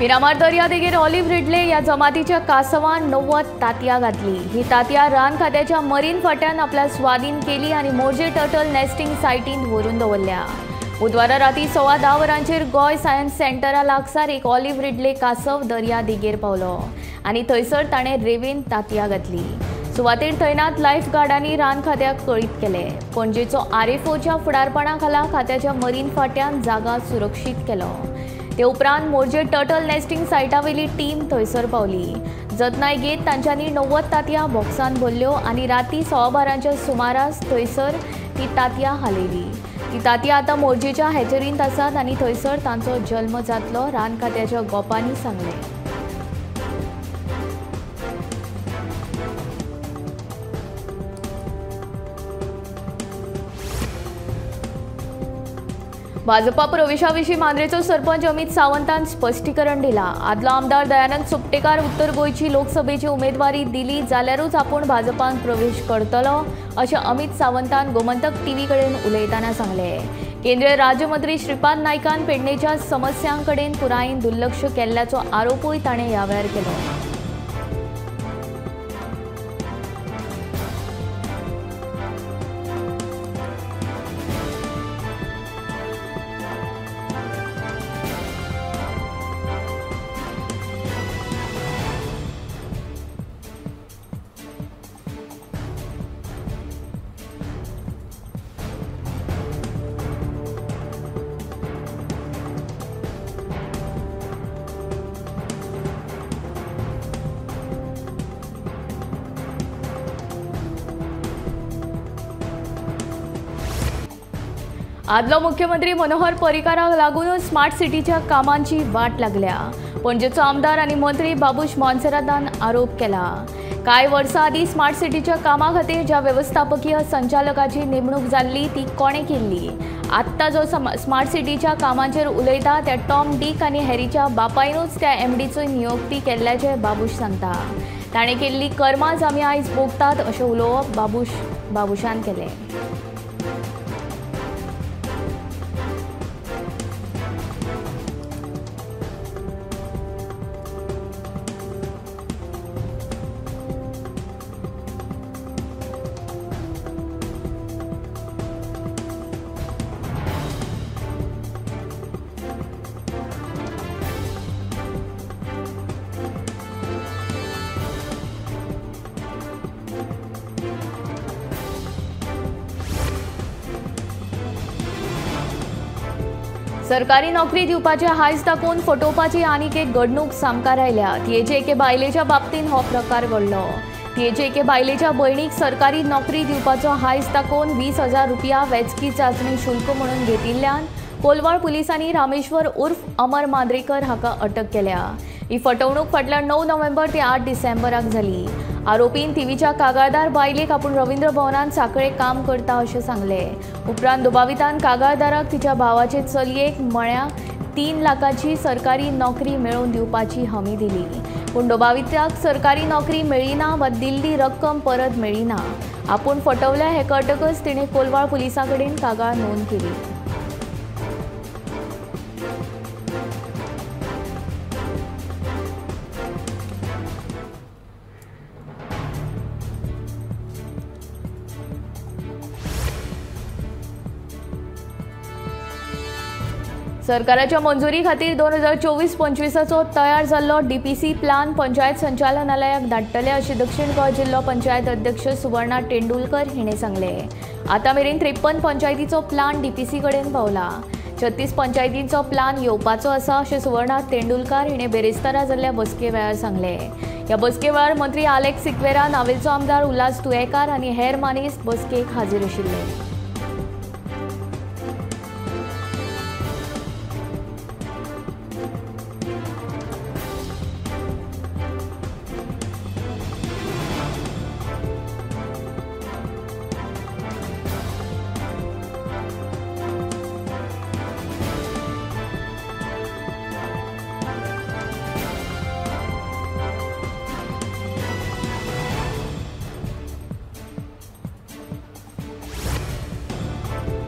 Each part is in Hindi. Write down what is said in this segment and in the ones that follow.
मिरामार दर्या देगेर ऑलिव्ह रिडले ह्या जमातीच्या कासवान 90 तांतयां घातली। ही तांतयां रान खात्याच्या मरीन फाट्यान आपल्या स्वाधीन केली आणि मोर्जे टर्टल नेस्टिंग सायटींत व्हरून दवरल्या। बुधवारा राती 10:15 वरांचेर गोय सायन्स सेंटरा लागसार एक ऑलिव्ह रिडले कासव दर्या देगेर पावलो आणि थंयसर ताणें रेवेन तांतयां घातली। सुवातेर तैनात लायफ गार्डांनी रान खात्याक कळीत केले। पणजेचो आरएफओच्या फुडारपणा खाला खात्याच्या मरीन फाट्यान जागा सुरक्षीत केलो। ते उपरांत मोर्जे टर्टल नेस्टिंग सायटावेली टीम थंयसर पावली। जतनाय घेत तांच्यांनी 90 तांतयां बॉक्सान भरल्यो आणि राती 12:15 सुमारास थंयसर ती तांतयां हालयली। ती तांतयां आतां मोर्जेच्या हॅचरींत आसात आणि थंयसर तांचो जल्म जातलो, रान खात्याच्या गोपांनी सांगलें। भाजपा प्रवेशाविशीं मांद्रेचो सरपंच अमित सावंतान स्पश्टीकरण दिलां। आदलो आमदार दयानंद सोपटेकार उत्तर गोंयची लोकसभेची उमेदवारी दिली जाल्यारूच आपूण भाजपांत प्रवेश करतलो अशें अमित सावंतान गोमंतक टीव्ही कडेन उलयतना सांगलें। केंद्रीय राज्यमंत्री श्रीपाद नायकान पेडणेच्या समस्यांकडेन पुरायेन दुर्लक्ष केल्ल्याचो आरोपूय ताणें ह्या वेळार केलो। आदलो मुख्यमंत्री मनोहर पर्रीकाराक लागून स्मार्ट सिटीच्या कामांची वाट लागल्या। पणजेचो आमदार आणि मंत्री बाबूश मोन्सेरातान आरोप केला। कांय वर्सां आदीं स्मार्ट सिटीच्या कामा खातीर ज्या व्यवस्थापकीय संचालकाची नेमणूक जाल्ली ती कोणें केल्ली। आत्तां जो स्मार्ट सिटीच्या कामांचेर उलयता त्या टॉम डीक आनी हॅरीच्या बापायनूच त्या एमडीची नियुक्ती केल्ल्याचें बाबूश सांगता। ताणें केल्ली कर्मांच आमी आयज भोगतात अशें उलोवप बाबूशान केलें। सरकारी नोकरी दिवपाचे हायज दाखोवन फटोवपाची आनीक एक घडणूक सामकार आयल्या। तियेचे एके बायलेच्या बाबतींत हो प्रकार घडलो। तियेचे एके बायलेच्या भयणीक सरकारी नोकरी दिवपाचो हायज दाखोवन 20,000 रुपया वेंचकी चांचणी शुल्क म्हणून घेतिल्ल्यान कोलवाळ पुलिसांनी रामेश्वर उर्फ अमर मांद्रेकर हाका अटक केल्या। ही फटवणूक फाटल्या 9 नोव्हेंबर ते 8 डिसेंबराक जाली। आरोपीन टीव्हीच्या कागाळदार बायलेक आपूण रवींद्र भवनांत सांखळे काम करता अशें सांगलें। उपरांत दुबावितान कागाळदाराक तिच्या भावाचे चलयेक म्हळ्यार 3 लाखाची सरकारी नोकरी मेळोवन दिवपाची हमी दिली। पूण दुबाविताक सरकारी नोकरी मेळिना वा दिल्ली रक्कम परत मेळिना। आपूण फटवल्या हे कळटकच तिणें कोलवाळ पुलिसां कडेन कागाळ नोंद केली। सरकाराच्या मंजुरी खातीर 2024-25चो तयार जाल्लो डीपीसी प्लान पंचायत संचालनालयाक धाडटले अशें दक्षिण गोंय जिल्लो पंचायत अध्यक्ष सुवर्णा तेंडुलकर हिणें सांगलें। आतां मेरेन 53 पंचायतीचो प्लान डीपीसी कडेन पावला। 36 पंचायतींचो प्लान येवपाचो आसा अशें सुवर्णा तेंडुलकर हिणें बेरेस्तारा जाल्ल्या बसके वेळार सांगलें। ह्या बसके वेळार मंत्री आलेक्स सिक्वेरा, नावेलचो आमदार उल्हास तुयेकार आनी हेर मानेस्त बसकेक हाजीर आशिल्ले।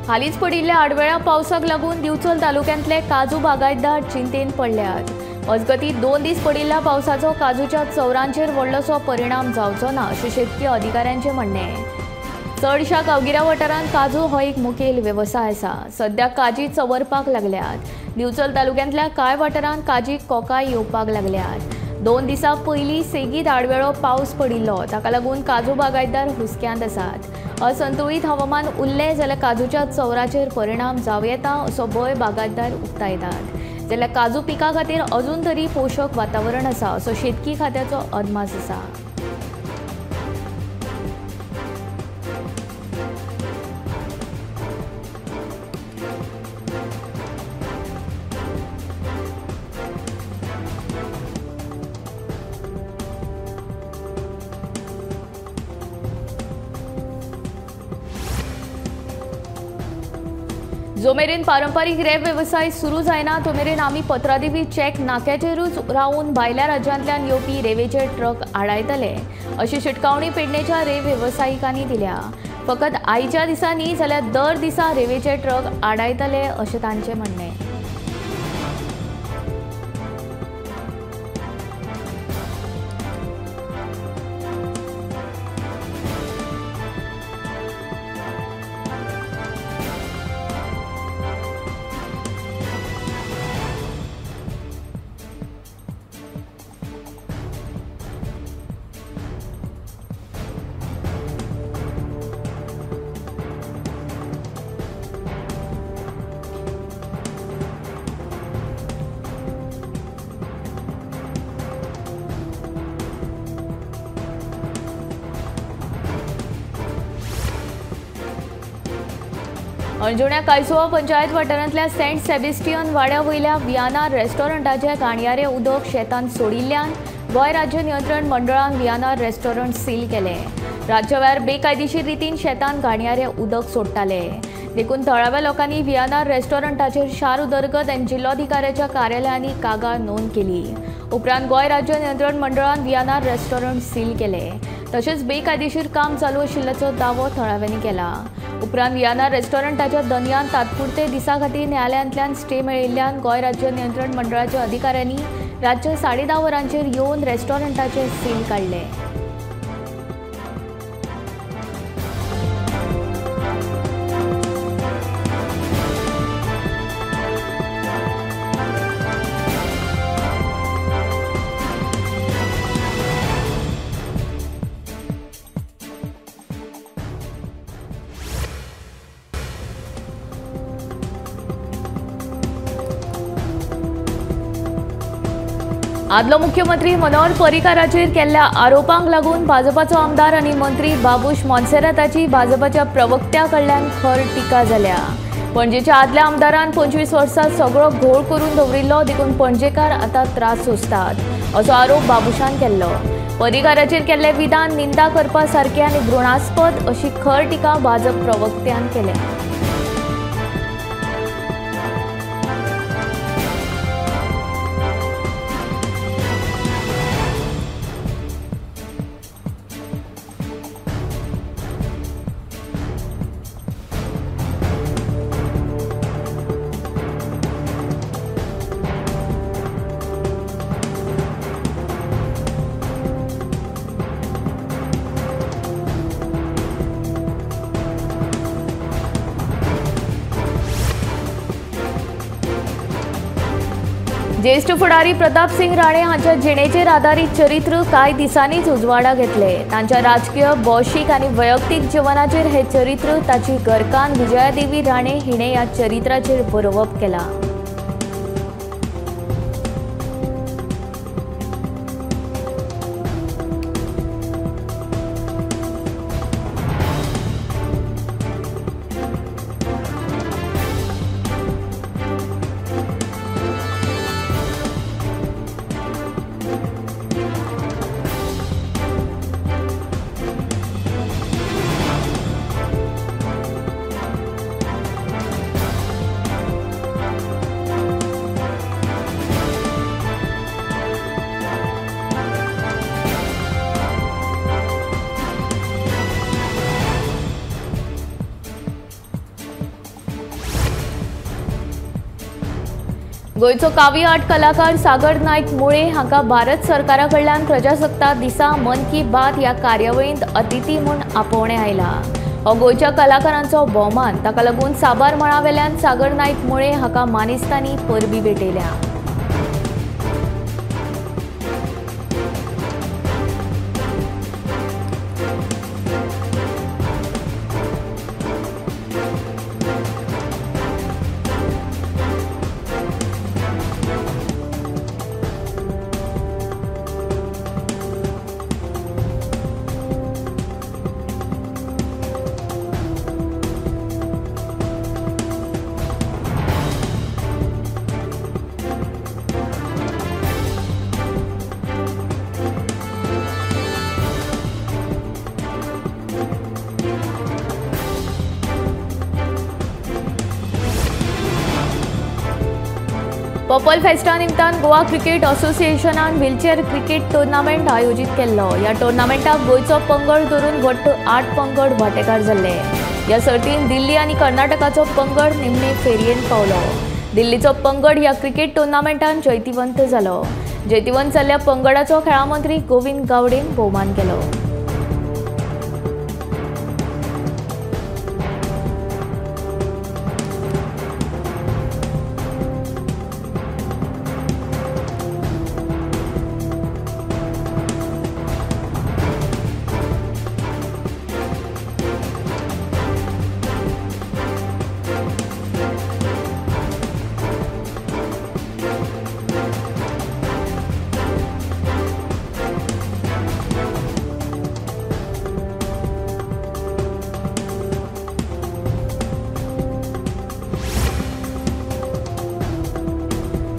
हालींच पडिल्ल्या आडवेळ्या पावसाक लागून दिवचल तालुक्यांतले काजू बागायतदार चिंतेत पडल्यात। अजगती 2 दीस पडिल्ल्या पावसाचो काजूच्या चौरांचेर व्हडलोसो परिणाम जावचो ना अशें शेतकी अधिकाऱ्यांचें म्हणणें. चडशा गांवगिऱ्या वाठारांत काजू हो एक मुखेल वेवसाय आसा. सध्या काजी चवरपाक लागल्यात. दिवचल तालुक्यांतल्या कांय वाठारांत काजीक कोकाय येवपाक लागल्यात. 2 दिसां पयलीं सेगीत आडवेळो पावस पडिल्लो, ताका लागून काजू बागायतदार हुसक्यांत आसात. असंतुळीत हवामान उरलें जाल्यार काजूच्या चौराचेर परिणाम जावं येता असो भंय बागायतदार उक्तायतात. जाल्यार काजू पिका खातीर अजून तरी पोशक वातावरण आसा असो शेतकी खात्याचो अदमास आसा. जो मेरेन पारंपारीक रेंव वेवसाय सुरू जायना तो मेरेन आमी पत्रादेवी चॅक नाक्याचेरूच रावन भायल्या राज्यांतल्यान येवपी रेवेचे ट्रक आडायतले अशी शिटकावणी पेडणेच्या रेव वेवसायिकांनी दिल्या. फकत आयच्या दिसांनी जाल्यार दर दिसा रेवेचे ट्रक आडायतले अशें तांचें म्हणणें. अंजुण्या कायसोवा पंचायत वाठारांतल्या सेंट सेबेस्टियन वाड्या वयल्या वियाना रेस्टॉरंटाचे गाणयारे उदक शेतांत सोडिल्ल्यान गोंय राज्य नियंत्रण मंडळान वियाना रेस्टॉरंट सील केले. राज्यव्यार बेकायदेशीर रितीन शेतांत गाणयारे उदक सोडटाले देखून थळाव्या लोकांनी वियाना रेस्टॉरंटाचेर शार उदरगत आनी जिल्लोधिकाऱ्याच्या कार्यालयांनी कागाळ नोंद केली. उपरांत गोंय राज्य नियंत्रण मंडळान वियाना रेस्टॉरंट सील केले. तशेंच बेकायदेशीर काम चालू आशिल्ल्याचो दावो थळाव्यांनी केला. उपरांत वियाना रेस्टॉरंटाच्या दनयान तात्पुरते दिसा खातीर न्यायालयांतल्यान स्टे मेळिल्ल्यान गोंय राज्य नियंत्रण मंडळाच्या अधिकाऱ्यांनी रातचे 10:30 वरांचेर येवन रेस्टॉरंटाचे सील काडले. आदलो मुख्यमंत्री मनोहर पर्रीकाराचेर केल्ल्या आरोपांक लागून भाजपाचो आमदार आनी मंत्री बाबूश मोन्सेराताची भाजपाच्या प्रवक्त्या कडल्यान खर टिका जाल्या. पणजेच्या आदल्या आमदारान 25 वर्सां सगळो घोळ करून दवरिल्लो देखून पणजेकार आतां त्रास सोंसतात असो आरोप बाबूशान केल्लो. पर्रीकाराचेर केल्ले विधान निंदा करपा सारकें आनी घृणास्पद अशी खर टिका भाजप प्रवक्त्यान केल्या. ज्येष्ठ फुडारी प्रताप सिंग राणे हांच्या जिणेचेर आदारीत चरित्र कांय दिसांनीच उजवाडा घेतले. तांच्या राजकीय भौशीक आनी वैयक्तीक जिवनाचेर हे चरित्र ताची घरकान्न विजयादेवी राणे हिणें ह्या चरित्राचेर बरोवप केला. गोयचो कावी आर्ट कलाकार सागर नाईक मुळे हाका भारत सरकारा कडल्यान प्रजासत्ताक दिसा मन की बात ह्या कार्यावळींत अतिथी म्हूण आपोवणें आयला। हो गोयच्या कलाकारांचो भोवमान, ताका लागून साबार मळावेल्यान सागर नाईक मुळे हाका मानेस्तांनी परबी भेटयल्या। पर्पल फेस्टा निमतान गोवा क्रिकेट असोसिएशनान व्हीलचेअर क्रिकेट टुर्नामेंट आयोजीत केल्लो। ह्या टुर्नामेंटाक गोयचो पंगड धरून घट्ट 8 पंगड वांटेकार जाल्ले। ह्या सर्तीन दिल्ली आनी कर्नाटकाचो पंगड निमणे फेरयेंत पावलो। दिल्लीचो पंगड ह्या क्रिकेट टुर्नामेंटान जैतिवंत जालो। जैतिवंत जाल्ल्या पंगडाचो खेळा मंत्री गोविंद गावडेन भोवमान केलो।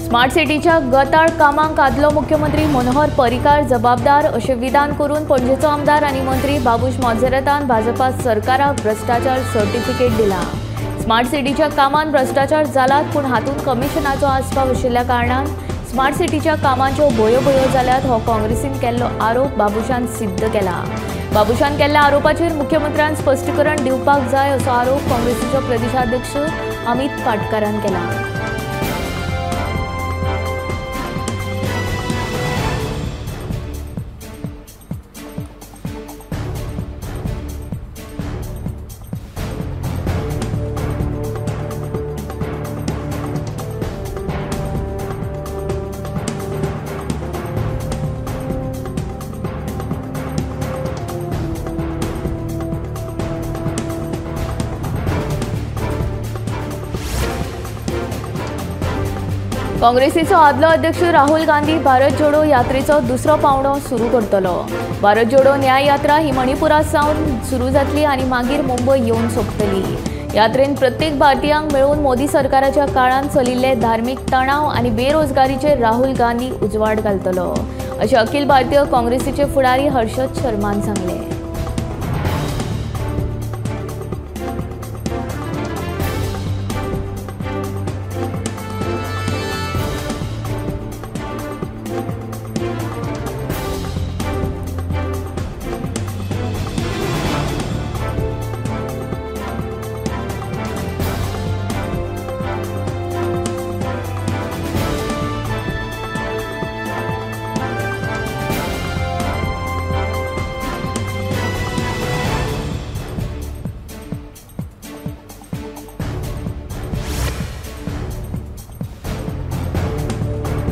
स्मार्ट सिटीच्या गताळ कामांक आदलो मुख्यमंत्री मनोहर पर्रीकार जबाबदार अशें विधान करून पणजेचो आमदार आनी मंत्री बाबूश मोन्सेरातान भाजपा सरकाराक भ्रष्टाचार सर्टिफिकेट दिला। स्मार्ट सिटीच्या कामांत भ्रष्टाचार जालात, पूण हातूंत कमिशनाचो आस्पाव आशिल्ल्या कारणान स्मार्ट सिटीच्या कामांच्यो भयो जाल्यात हो काँग्रेसीन केल्लो आरोप बाबूशान सिद्ध केला। बाबूशान केल्ल्या आरोपाचेर मुख्यमंत्र्यान स्पश्टीकरण दिवपाक जाय असो आरोप काँग्रेसीचे प्रदेशाध्यक्ष अमित पाटकरान केला। काँग्रेसीचो आदलो अध्यक्ष राहुल गांधी भारत जोडो यात्रेचो दुसरो पावंडो सुरू करतलो। भारत जोडो न्याय यात्रा ही मणिपुरा सावन सुरू जातली आनी मागीर मुंबय येवन सोंपतली। यात्रेन प्रत्येक भारतीयांक मेळून मोदी सरकाराच्या काळांत चलिल्ले धार्मीक तणाव आनी बेरोजगारीचेर राहुल गांधी उजवाड घालतलो, अशें अखिल भारतीय काँग्रेसीचे फुडारी हर्षद शर्मान सांगले।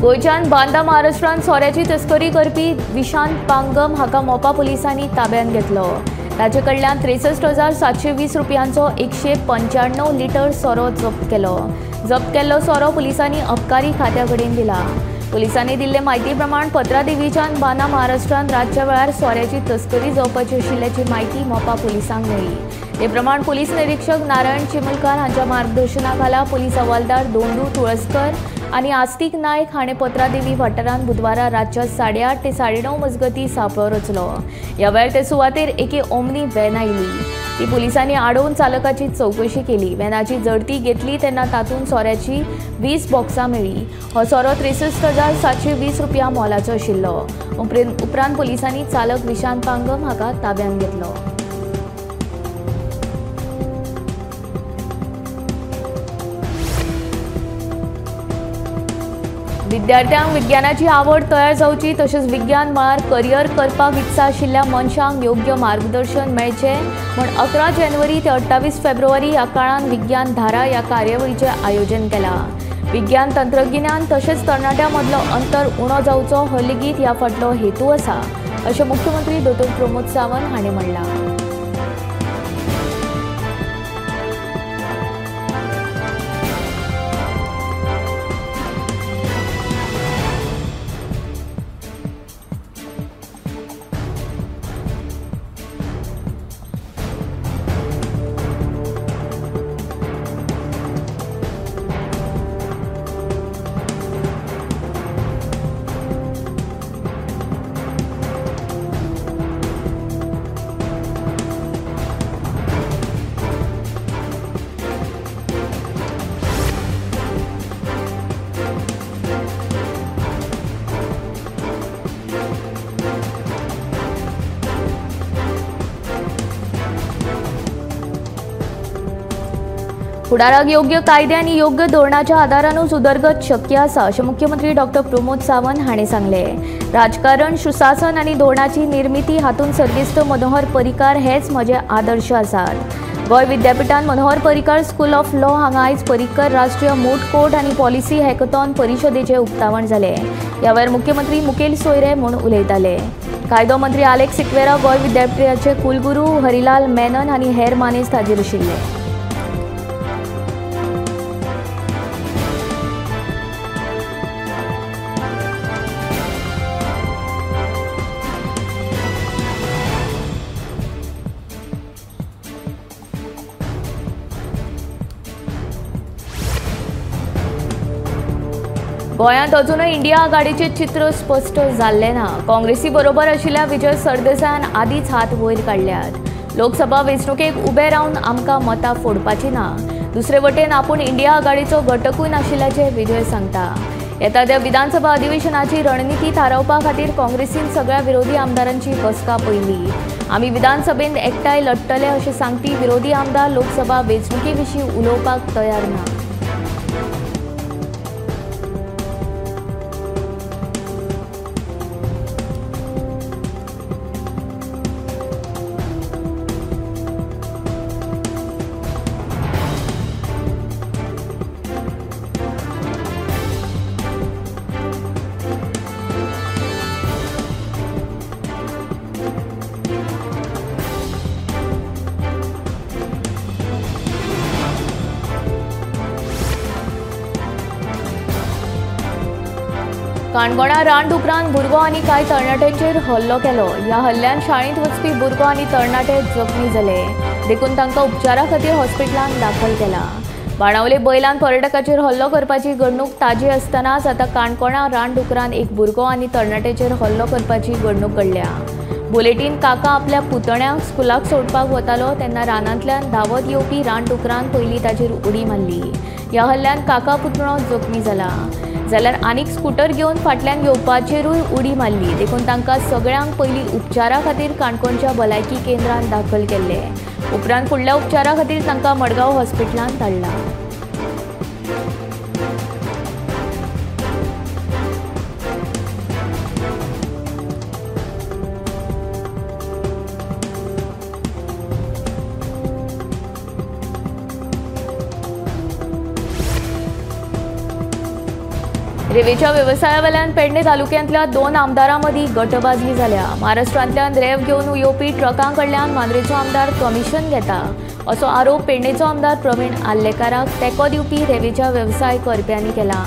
गोयच्यान बांदा महाराष्ट्रांत सोऱ्याची तस्करी करपी विशांत पांगम हाका मोपा पुलिसांनी ताब्यात घेतलो। ताचे कडल्यान 63,720 रुपयांचो 195 लिटर सोरो जप्त केलो। जप्त केल्लो सोरो पुलिसांनी अबकारी खात्या कडेन दिला। पुलिसांनी दिल्ले म्हायती प्रमाण 15 देवीच्यान बांदा महाराष्ट्रांत रातच्या वेळार सोऱ्याची तस्करी जावपाची आशिल्ल्याची म्हायती मोपा पुलिसांक मेळ्ळी। ते प्रमाण पुलीस निरीक्षक नारायण चिमुलकार हांच्या मार्गदर्शना खाला पुलीस हवालदार दोंडू तुळसकर आनी आस्तिक नायक हाणें पत्रादेवी वाठारांत बुधवारा रातच्या 8:30 ते 9:30 मजगती सांपळो रचलो। ह्या वेळार ते सुवातेर एके ओमनी व्हॅन आयली। ती पुलिसांनी आडोवन चालकाची चौकशी केली। व्हॅनाची जडती घेतली तेन्ना तातूंत सोऱ्याची 20 बॉक्सां मेळ्ळी। हो सोरो 63,720 रुपया मोलाचो आशिल्लो। उपरांत पुलिसांनी चालक विशांत पांगम हाका ताब्यात घेतलो। विद्यार्थ्यांक विज्ञानाची आवड तयार जावची तशेंच विज्ञान मळार करियर करपाक इत्सा आशिल्ल्या मनशांक योग्य मार्गदर्शन मेळचें म्हण 11 जानेवारी ते 28 फेब्रुवारी ह्या काळान विज्ञान धारा ह्या कार्यावळीचें आयोजन केलां। विज्ञान तंत्रज्ञान तशेंच तरणाट्यां मदलो अंतर उणो जावचो हो लेगीत ह्या फाटलो हेतू आसा अशें मुख्यमंत्री डॉ. प्रमोद सावंत हांणी म्हणलां। फुडाराक योग्य कायदे आनी योग्य धोरणाच्या आदारानूच उदरगत शक्य आसा अशें मुख्यमंत्री डॉ. प्रमोद सावंत हांणी सांगलें। राजकारण सुशासन आनी धोरणाची निर्मिती हातूंत सर्गेस्त मनोहर पर्रीकार हेच म्हजे आदर्श आसात। Goa विद्यापीठान Manohar Parrikar school of law हांगा आयज पर्रीकर राष्ट्रीय मूट कोर्ट आनी पॉलिसी हॅकथॉन परिशदेचें उक्तावण जालें। ह्या वेळार मुख्यमंत्री मुखेल सोयरे म्हूण उलयताले। कायदो मंत्री आलेक्स सिक्वेरा, गोंय विद्यापीठाचे कुलगुरू हरिलाल मेनन आनी हेर मानेस्त हाजीर आशिल्ले। गोंयांत अजूनय इंडिया आघाडीचे चित्र स्पश्ट जाल्लें ना। काँग्रेसी बरोबर आशिल्ल्या विजय सरदेसायान आदींच हात वयर काडल्यात। लोकसभा वेंचणुकेक उबे रावन आमकां मतां फोडपाची ना। दुसरे वटेन आपूण इंडिया आघाडीचो घटकूय नाशिल्ल्याचें विजय सांगता। येता विधानसभा अधिवेशनाची रणनीती थारावपा खातीर काँग्रेसीन सगळ्या विरोधी आमदारांची बसका पयली। आमी विधानसभेंत एकठांय लढटले अशें सांगपी विरोधी आमदार लोकसभा वेंचणुके विशीं उलोवपाक तयार ना। काणकोणा रानडुकरान भुरगो आनी कांय तरणाट्यांचेर हल्लो केलो। ह्या हल्ल्यान शाळेंत वचपी भुरगो आनी तरणाटे जखमी जाले। देखून तांकां उपचारा खातीर हॉस्पिटलांत दाखल केला। बाणावले बैलान पर्यटकाचेर हल्लो करपाची घडणूक ताजी आसतनाच आतां काणकोणा रानडुकरान एक भुरगो आनी तरणाट्याचेर हल्लो करपाची घडणूक घडल्या। बुलेटीन काका आपल्या पुतण्यांक स्कुलाक सोडपाक वतालो तेन्ना रानांतल्यान धांवत येवपी रानडुकरान पयलीं ताचेर उडी मारली। ह्या हल्ल्यान काका पुतणो जखमी जाला। जाल्यार आनीक स्कूटर घेवन फाटल्यान येवपाचेरूय उडी मारली। देखून तांकां सगळ्यांक पयलीं उपचारा खातीर काणकोणच्या भलायकी केंद्रांत दाखल केल्ले। उपरांत फुडल्या उपचारा खातीर तांकां मडगांव हॉस्पिटलांत धाडला। रेवेच्या व्यवसायावेल्यान पेडणे तालुक्यांतल्या 2 आमदारां मदीं गटबाजी जाल्या। महाराष्ट्रांतल्यान रेव घेवन येवपी ट्रकां कडल्यान मांद्रेचो आमदार कमिशन घेता असो आरोप पेडणेचो आमदार प्रवीण आल्लेकाराक तेंको दिवपी रेवेच्या वेवसाय करप्यांनी केला।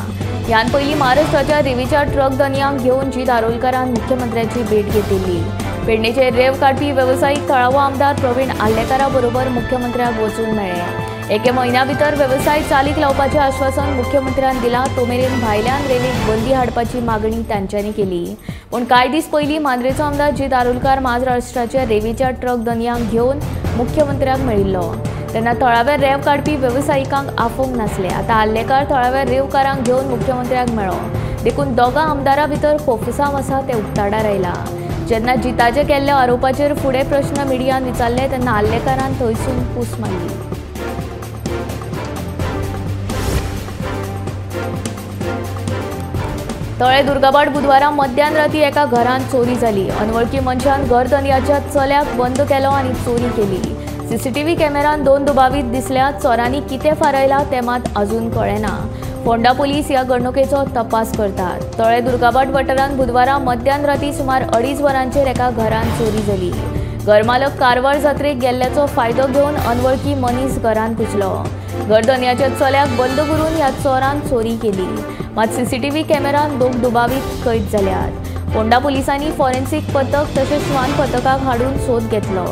ह्यान पयलीं महाराष्ट्राच्या रेवेच्या ट्रक धन्यांक घेवन जी दारोलकारान मुख्यमंत्र्याची भेट घेतिल्ली। पेडणेचे रेव काडपी वेवसायीक थळावो आमदार प्रवीण आल्लेकारा बरोबर मुख्यमंत्र्याक वचून मेळ्ळे। एके म्हयन्या भितर वेवसाय चालीक लावपाचें आश्वासन मुख्यमंत्र्यान दिलां। तो मेरेन भायल्यान रेवेक बंदी हाडपाची मागणी तांच्यांनी केली। पूण कांय दीस पयलीं मांद्रेचो आमदार जी दारोलकार महाराष्ट्राच्या रेवेच्या ट्रक धन्यांक घेवन मुख्यमंत्र्याक मेळिल्लो तेन्ना थळाव्या रेव काडपी वेवसायिकांक आफोंक नासले। आतां आल्लेकार थळाव्या रेवकारांक घेवन मुख्यमंत्र्याक मेळ्ळो। देखून दोगां आमदारां भितर फोफुसांव आसा तें उक्ताडार आयलां। जेन्ना जिताचे केल्ल्या आरोपाचेर फुडें प्रश्न मिडियान विचारले तेन्ना आल्लेकारान थंयसून पूस मारली। तळे दुर्गाबाट बुधवारा मध्यराती एका घरांत चोरी जाली। अनवळखी मनशान घर धंद्याच्या चल्याक बंद केलो आणि चोरी केली। सीसीटीव्ही कॅमेरान 2 दुबावीत दिसल्या। चोरांनी कितें फारयला तें मात अजून कळेना। फोंडा पुलीस ह्या घडणुकेचो तपास करतात। तळे दुर्गाबाट वाठारांत बुधवारा मध्यराती सुमार 2.5 वरांचेर एका घरांत चोरी जाली। घरमालक कारवार जात्रेक गेल्ल्याचो फायदो घेवन अनवळखी मनीस घरांत घुसलो। घर धंद्याच्या चल्याक बंद करून ह्या चोरान चोरी केली। मात सीसीटीव्ही कॅमेरान 2 दुबावीत कैद जाल्यात। फोंडा पुलिसांनी फॉरेन्सिक पथक तशेंच श्वान पथकाक हाडून सोद घेतलो।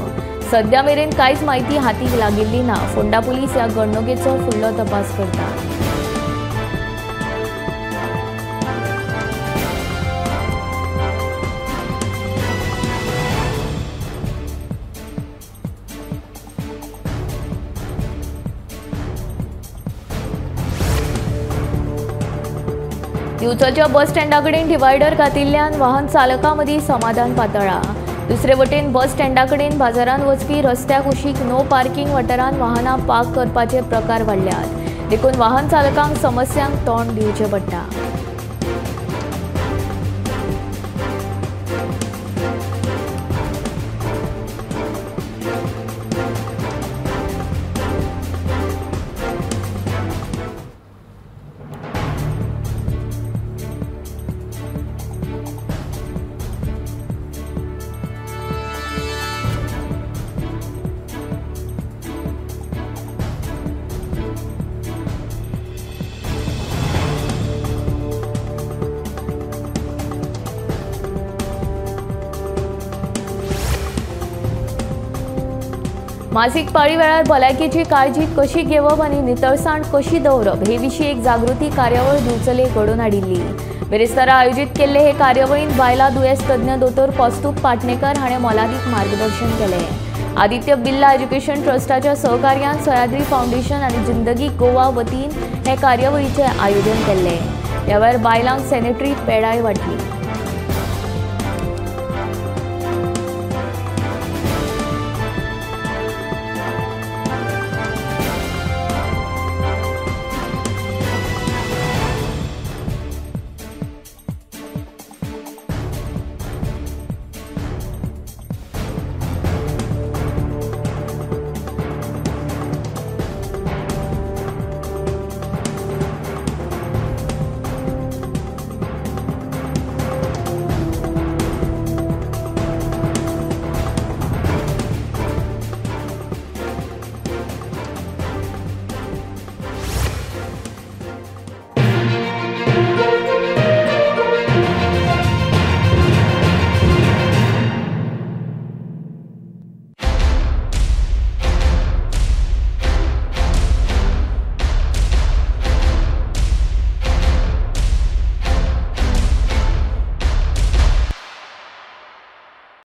सध्या मेरेन कांयच माहिती हातीक लागिल्ली ना। फोंडा पुलीस ह्या घडणुकेचो फुडलो तपास करता। दिवचलच्या बस स्टँडाकडेन डिवायडर घातिल्ल्यान वाहन चालकां मदीं समाधान पातळ्ळा। दुसरे वटेन बस स्टँडाकडेन बाजारांत वचपी रस्त्या कुशीक नो पार्किंग वाठारांत वाहनां पार्क करपाचे प्रकार वाडल्यात। देखून वाहन चालकांक समस्यांक तोंड दिवचें पडटा। मासीक पाळी वेळार भलायकेची काळजी कशी घेवप आनी नितळसाण कशी दवरप हे विशीं एक जागृती कार्यावळ दिवचले घडोवन हाडिल्ली। बेरेस्तारा आयोजीत केल्ले हे कार्यावळींत बायला दुयेंस तज्ञ दोतोर कौस्तुभ पाटणेकर हाणें मोलादीक मार्गदर्शन केलें। आदित्य बिर्ला एज्युकेशन ट्रस्टाच्या सहकार्यान सह्याद्री फाउंडेशन आनी जिंदगी गोवा वतीन हे कार्यावळीचें आयोजन केल्लें। ह्या वेळार बायलांक सॅनिटरी पॅडाय वांटली।